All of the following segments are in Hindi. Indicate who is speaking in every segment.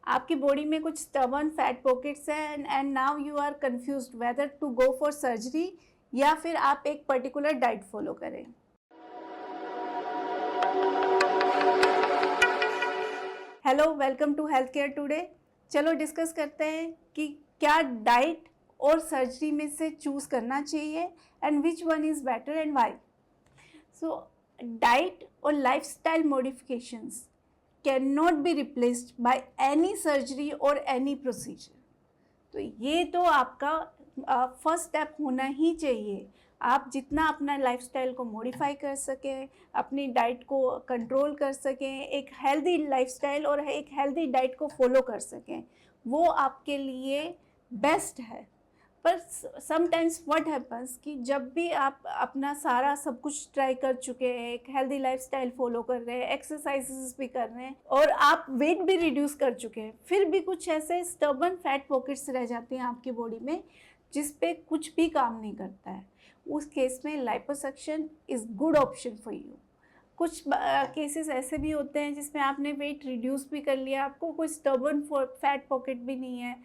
Speaker 1: आपकी बॉडी में कुछ स्टबर्न फैट पॉकेट्स हैं and now you are confused whether to go for surgery या फिर आप एक पर्टिकुलर डाइट फॉलो करें। Hello, welcome to health care today. चलो डिस्कस करते हैं कि क्या डाइट और सर्जरी में से चूज़ करना चाहिए and which one is better and why. So diet और lifestyle modifications can not be replaced by any surgery और एनी प्रोसीजर। तो ये तो आपका फर्स्ट स्टेप होना ही चाहिए। आप जितना अपना लाइफस्टाइल को मॉडिफाई कर सकें, अपनी डाइट को कंट्रोल कर सकें, एक हेल्दी लाइफस्टाइल और एक हेल्दी डाइट को फॉलो कर सकें, वो आपके लिए बेस्ट है। पर समटाइम्स व्हाट हैपन्स कि जब भी आप अपना सारा सब कुछ ट्राई कर चुके हैं, एक हेल्दी लाइफस्टाइल फॉलो कर रहे हैं, एक्सरसाइजेस भी कर रहे हैं और आप वेट भी रिड्यूस कर चुके हैं, फिर भी कुछ ऐसे स्टबर्न फैट पॉकेट्स रह जाते हैं आपकी बॉडी में जिस पे कुछ भी काम नहीं करता है, उस केस में liposuction is good option for you. कुछ केसेस ऐसे भी होते हैं जिसमें आपने वेट रिड्यूस भी कर लिया, आपको कोई स्टबर्न फैट पॉकेट भी नहीं है,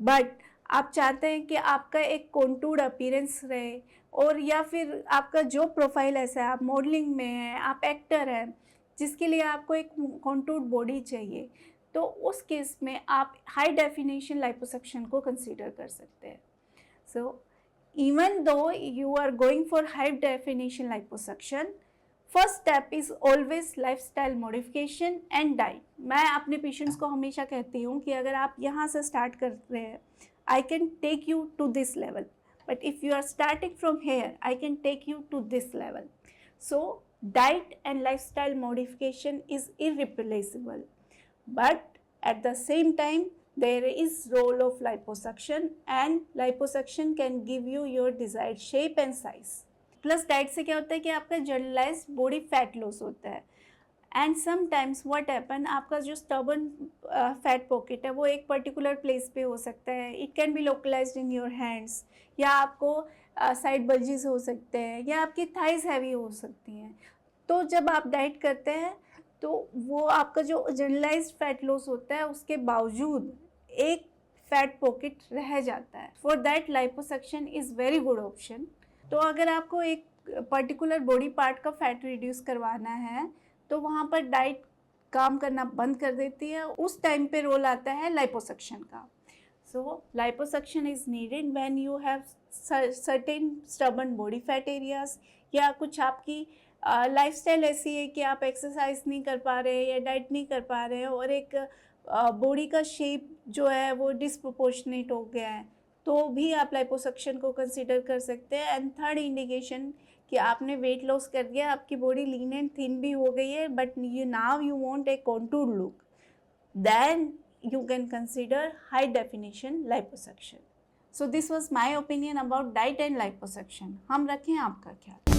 Speaker 1: बट आप चाहते हैं कि आपका एक कॉन्टूर्ड अपीयरेंस रहे, और या फिर आपका जो प्रोफाइल ऐसा है, आप मॉडलिंग में हैं, आप एक्टर हैं, जिसके लिए आपको एक कॉन्टूर्ड बॉडी चाहिए, तो उस केस में आप हाई डेफिनेशन लाइपोसक्शन को कंसीडर कर सकते हैं। सो even though you are going for high definition liposuction, first step is always lifestyle modification and diet। मैं अपने पेशेंट्स को हमेशा कहती हूँ कि अगर आप यहाँ से स्टार्ट कर रहे हैं, I can take you to this level, but if you are starting from here, I can take you to this level। So diet and lifestyle modification is irreplaceable, but at the same time there is role of liposuction and liposuction can give you your desired shape and size। Plus diet से क्या होता है कि आपका जनरलाइज बॉडी फैट लॉस होता है एंड समटाइम्स व्हाट हैपन, आपका जो स्टबर्न फैट पॉकेट है वो एक पर्टिकुलर प्लेस पे हो सकता है, it can be localized in your hands, या आपको साइड बल्जेस हो सकते हैं, या आपकी थाइज हैवी हो सकती हैं। तो जब आप डाइट करते हैं तो वो आपका जो जनरलाइज्ड फैट लॉस होता है उसके बावजूद एक फैट पॉकेट रह जाता है। For that liposuction is very good option. तो अगर आपको एक पर्टिकुलर बॉडी पार्ट का फैट रिड्यूस करवाना है तो वहाँ पर डाइट काम करना बंद कर देती है, उस टाइम पे रोल आता है लाइपोसक्शन का। So liposuction is needed when you have certain stubborn body fat areas, या कुछ आपकी लाइफस्टाइल ऐसी है कि आप एक्सरसाइज नहीं कर पा रहे या डाइट नहीं कर पा रहे और एक बॉडी का शेप जो है वो डिसप्रोपोर्शनेट हो गया है, तो भी आप लाइपोसक्शन को कंसीडर कर सकते हैं। एंड थर्ड इंडिकेशन कि आपने वेट लॉस कर दिया, आपकी बॉडी लीन एंड थिन भी हो गई है, but you want a contour look, then you can consider high definition liposuction। So this was my opinion about diet and liposuction। हम रखें आपका ख्याल।